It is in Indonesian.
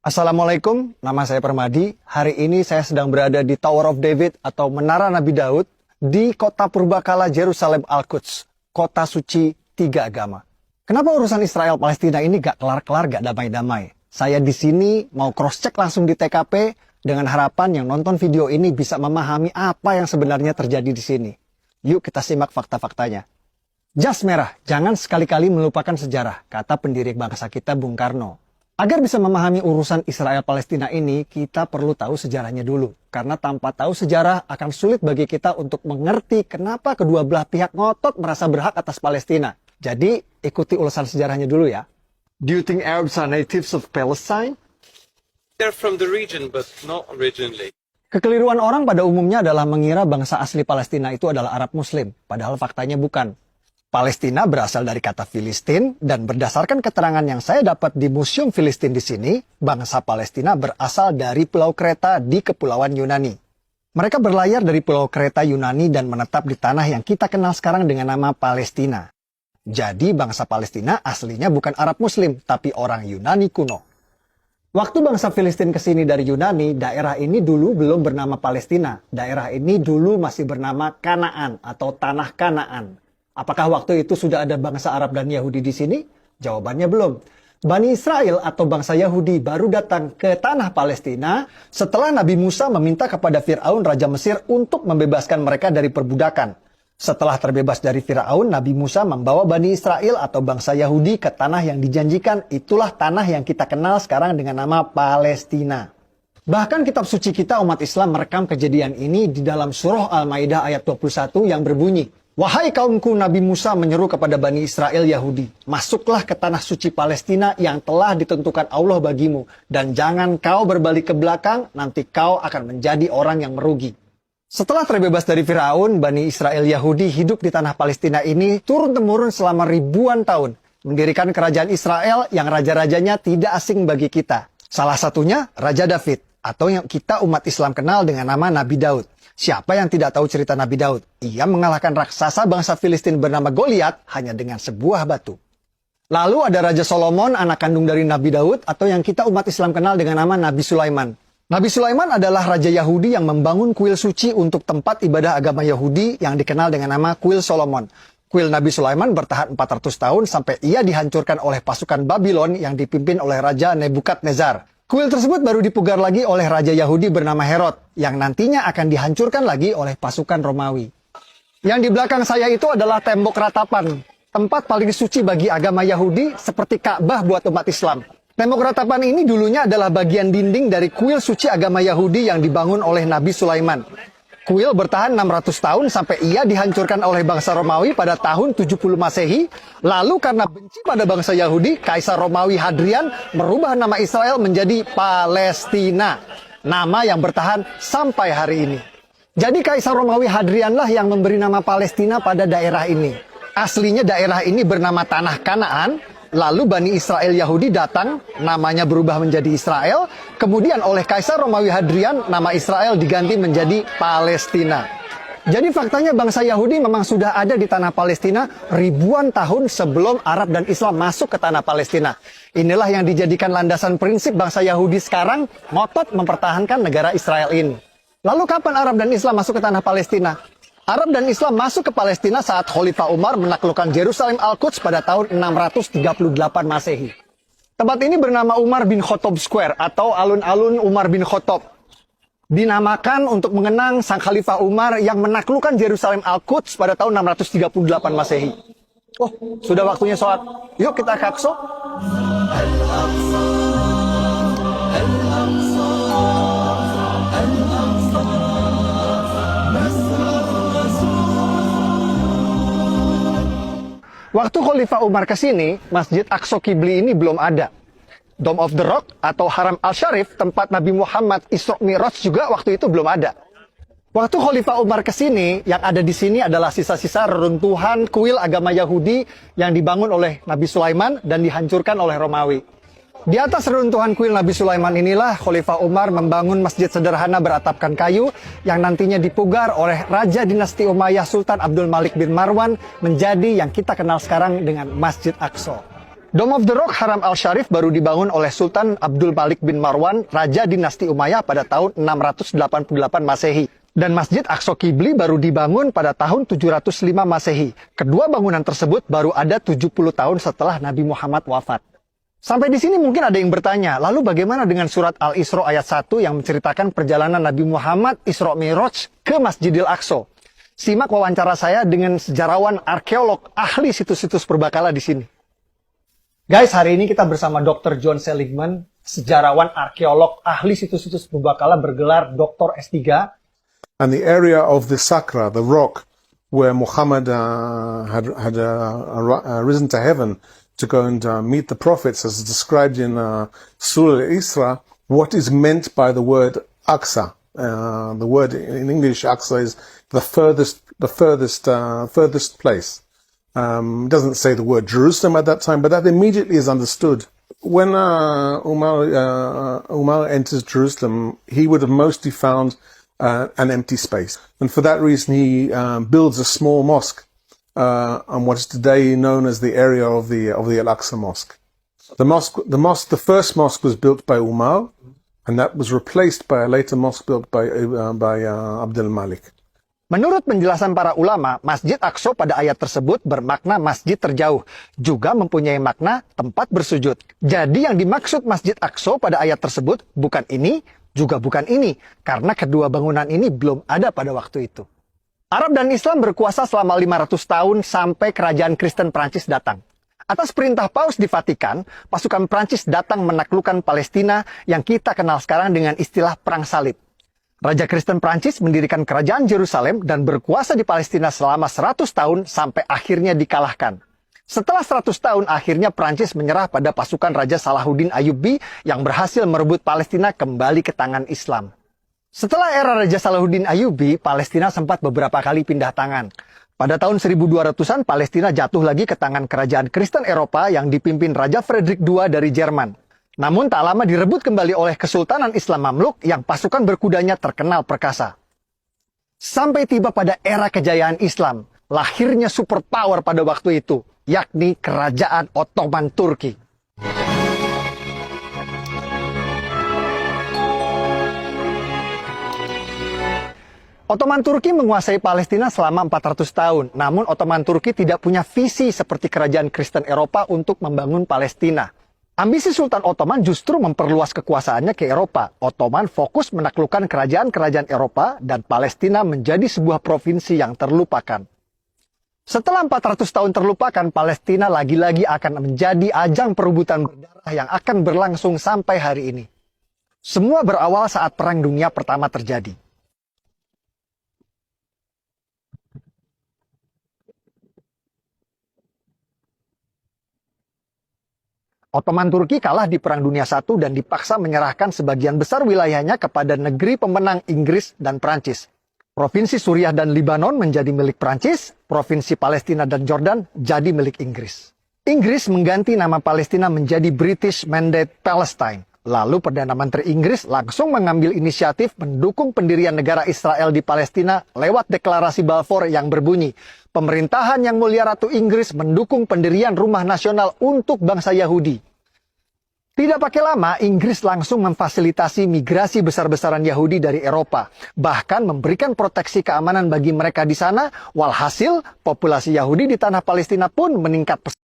Assalamualaikum, nama saya Permadi. Hari ini saya sedang berada di Tower of David atau Menara Nabi Daud di kota purbakala Yerusalem Al-Quds, kota suci tiga agama. Kenapa urusan Israel Palestina ini gak kelar-kelar, gak damai-damai? Saya di sini mau cross-check langsung di TKP dengan harapan yang nonton video ini bisa memahami apa yang sebenarnya terjadi di sini. Yuk kita simak fakta-faktanya. Jas merah, jangan sekali-kali melupakan sejarah, kata pendiri bangsa kita Bung Karno. Agar bisa memahami urusan Israel-Palestina ini, kita perlu tahu sejarahnya dulu. Karena tanpa tahu sejarah akan sulit bagi kita untuk mengerti kenapa kedua belah pihak ngotot merasa berhak atas Palestina. Jadi, ikuti ulasan sejarahnya dulu ya. Do you think Arabs are natives of Palestine? They're from the region, but not originally. Kekeliruan orang pada umumnya adalah mengira bangsa asli Palestina itu adalah Arab Muslim. Padahal faktanya bukan. Palestina berasal dari kata Filistin, dan berdasarkan keterangan yang saya dapat di Museum Filistin di sini, bangsa Palestina berasal dari Pulau Kreta di Kepulauan Yunani. Mereka berlayar dari Pulau Kreta Yunani dan menetap di tanah yang kita kenal sekarang dengan nama Palestina. Jadi bangsa Palestina aslinya bukan Arab Muslim, tapi orang Yunani kuno. Waktu bangsa Filistin kesini dari Yunani, daerah ini dulu belum bernama Palestina. Daerah ini dulu masih bernama Kanaan atau Tanah Kanaan. Apakah waktu itu sudah ada bangsa Arab dan Yahudi di sini? Jawabannya belum. Bani Israel atau bangsa Yahudi baru datang ke tanah Palestina setelah Nabi Musa meminta kepada Fir'aun Raja Mesir untuk membebaskan mereka dari perbudakan. Setelah terbebas dari Fir'aun, Nabi Musa membawa Bani Israel atau bangsa Yahudi ke tanah yang dijanjikan. Itulah tanah yang kita kenal sekarang dengan nama Palestina. Bahkan kitab suci kita umat Islam merekam kejadian ini di dalam surah Al-Maidah ayat 21 yang berbunyi, "Wahai kaumku, Nabi Musa menyeru kepada Bani Israel Yahudi, masuklah ke tanah suci Palestina yang telah ditentukan Allah bagimu, dan jangan kau berbalik ke belakang, nanti kau akan menjadi orang yang merugi." Setelah terbebas dari Firaun, Bani Israel Yahudi hidup di tanah Palestina ini turun-temurun selama ribuan tahun, mendirikan kerajaan Israel yang raja-rajanya tidak asing bagi kita. Salah satunya Raja David, atau yang kita umat Islam kenal dengan nama Nabi Daud. Siapa yang tidak tahu cerita Nabi Daud? Ia mengalahkan raksasa bangsa Filistin bernama Goliat hanya dengan sebuah batu. Lalu ada Raja Solomon, anak kandung dari Nabi Daud, atau yang kita umat Islam kenal dengan nama Nabi Sulaiman. Nabi Sulaiman adalah raja Yahudi yang membangun kuil suci untuk tempat ibadah agama Yahudi yang dikenal dengan nama Kuil Solomon. Kuil Nabi Sulaiman bertahan 400 tahun sampai ia dihancurkan oleh pasukan Babylon yang dipimpin oleh Raja Nebukadnezar. Kuil tersebut baru dipugar lagi oleh Raja Yahudi bernama Herod, yang nantinya akan dihancurkan lagi oleh pasukan Romawi. Yang di belakang saya itu adalah tembok ratapan, tempat paling suci bagi agama Yahudi seperti Ka'bah buat umat Islam. Tembok ratapan ini dulunya adalah bagian dinding dari kuil suci agama Yahudi yang dibangun oleh Nabi Sulaiman. Kuil bertahan 600 tahun sampai ia dihancurkan oleh bangsa Romawi pada tahun 70 Masehi. Lalu karena benci pada bangsa Yahudi, Kaisar Romawi Hadrian merubah nama Israel menjadi Palestina. Nama yang bertahan sampai hari ini. Jadi Kaisar Romawi Hadrian lah yang memberi nama Palestina pada daerah ini. Aslinya daerah ini bernama Tanah Kanaan. Lalu Bani Israel Yahudi datang, namanya berubah menjadi Israel. Kemudian oleh Kaisar Romawi Hadrian, nama Israel diganti menjadi Palestina. Jadi faktanya bangsa Yahudi memang sudah ada di tanah Palestina ribuan tahun sebelum Arab dan Islam masuk ke tanah Palestina. Inilah yang dijadikan landasan prinsip bangsa Yahudi sekarang ngotot mempertahankan negara Israel ini. Lalu kapan Arab dan Islam masuk ke tanah Palestina? Arab dan Islam masuk ke Palestina saat Khalifah Umar menaklukkan Yerusalem Al-Quds pada tahun 638 Masehi. Tempat ini bernama Umar bin Khattab Square atau alun-alun Umar bin Khattab. Dinamakan untuk mengenang sang Khalifah Umar yang menaklukkan Yerusalem Al-Quds pada tahun 638 Masehi. Oh, sudah waktunya sholat. Yuk kita ke Aqsa. Waktu Khalifah Umar ke sini, Masjid Aqsa Qibli ini belum ada. Dome of the Rock atau Haram Al-Sharif, tempat Nabi Muhammad Isra Mi'raj juga waktu itu belum ada. Waktu Khalifah Umar ke sini, yang ada di sini adalah sisa-sisa reruntuhan kuil agama Yahudi yang dibangun oleh Nabi Sulaiman dan dihancurkan oleh Romawi. Di atas reruntuhan kuil Nabi Sulaiman inilah Khalifah Umar membangun masjid sederhana beratapkan kayu yang nantinya dipugar oleh Raja Dinasti Umayyah Sultan Abdul Malik bin Marwan menjadi yang kita kenal sekarang dengan Masjid Aqsa. Dome of the Rock Haram al-Sharif baru dibangun oleh Sultan Abdul Malik bin Marwan, Raja Dinasti Umayyah pada tahun 688 Masehi. Dan Masjid Aqsa Qibli baru dibangun pada tahun 705 Masehi. Kedua bangunan tersebut baru ada 70 tahun setelah Nabi Muhammad wafat. Sampai di sini mungkin ada yang bertanya, lalu bagaimana dengan surat Al-Isra ayat 1 yang menceritakan perjalanan Nabi Muhammad Isra Mi'raj ke Masjidil Aqsa? Simak wawancara saya dengan sejarawan arkeolog ahli situs-situs purbakala di sini. Guys, hari ini kita bersama Dr. John Seligman, sejarawan arkeolog ahli situs-situs purbakala bergelar Dr. S3. And the area of the Sakra, the rock, where Muhammad had risen to heaven to go and meet the prophets, as described in Surah Al-Isra, what is meant by the word Aqsa. The word in English, Aqsa, is the furthest place. It doesn't say the word Jerusalem at that time, but that immediately is understood. When Umar enters Jerusalem, he would have mostly found an empty space, and for that reason he builds a small mosque on what is today known as the area of the Al-Aqsa Mosque. The first mosque was built by Umar, and that was replaced by a later mosque built by Abdul Malik. Menurut penjelasan para ulama, Masjid Aqsa pada ayat tersebut bermakna masjid terjauh, juga mempunyai makna tempat bersujud. Jadi yang dimaksud Masjid Aqsa pada ayat tersebut bukan ini, juga bukan ini, karena kedua bangunan ini belum ada pada waktu itu. Arab dan Islam berkuasa selama 500 tahun sampai kerajaan Kristen Prancis datang. Atas perintah Paus di Vatikan, pasukan Prancis datang menaklukkan Palestina yang kita kenal sekarang dengan istilah Perang Salib. Raja Kristen Prancis mendirikan kerajaan Yerusalem dan berkuasa di Palestina selama 100 tahun sampai akhirnya dikalahkan. Setelah 100 tahun, akhirnya Prancis menyerah pada pasukan Raja Salahuddin Ayyubi yang berhasil merebut Palestina kembali ke tangan Islam. Setelah era Raja Salahuddin Ayyubi, Palestina sempat beberapa kali pindah tangan. Pada tahun 1200-an, Palestina jatuh lagi ke tangan kerajaan Kristen Eropa yang dipimpin Raja Frederick II dari Jerman. Namun tak lama direbut kembali oleh Kesultanan Islam Mamluk yang pasukan berkudanya terkenal perkasa. Sampai tiba pada era kejayaan Islam, lahirnya superpower pada waktu itu, yakni Kerajaan Ottoman Turki. Ottoman Turki menguasai Palestina selama 400 tahun, namun Ottoman Turki tidak punya visi seperti kerajaan Kristen Eropa untuk membangun Palestina. Ambisi Sultan Ottoman justru memperluas kekuasaannya ke Eropa. Ottoman fokus menaklukkan kerajaan-kerajaan Eropa dan Palestina menjadi sebuah provinsi yang terlupakan. Setelah 400 tahun terlupakan, Palestina lagi-lagi akan menjadi ajang perebutan berdarah yang akan berlangsung sampai hari ini. Semua berawal saat Perang Dunia Pertama terjadi. Ottoman Turki kalah di Perang Dunia I dan dipaksa menyerahkan sebagian besar wilayahnya kepada negeri pemenang Inggris dan Prancis. Provinsi Suriah dan Libanon menjadi milik Prancis, Provinsi Palestina dan Jordan jadi milik Inggris. Inggris mengganti nama Palestina menjadi British Mandate Palestine. Lalu Perdana Menteri Inggris langsung mengambil inisiatif mendukung pendirian negara Israel di Palestina lewat deklarasi Balfour yang berbunyi, "Pemerintahan Yang Mulia Ratu Inggris mendukung pendirian rumah nasional untuk bangsa Yahudi." Tidak pakai lama, Inggris langsung memfasilitasi migrasi besar-besaran Yahudi dari Eropa, bahkan memberikan proteksi keamanan bagi mereka di sana. Walhasil, populasi Yahudi di tanah Palestina pun meningkat pesat.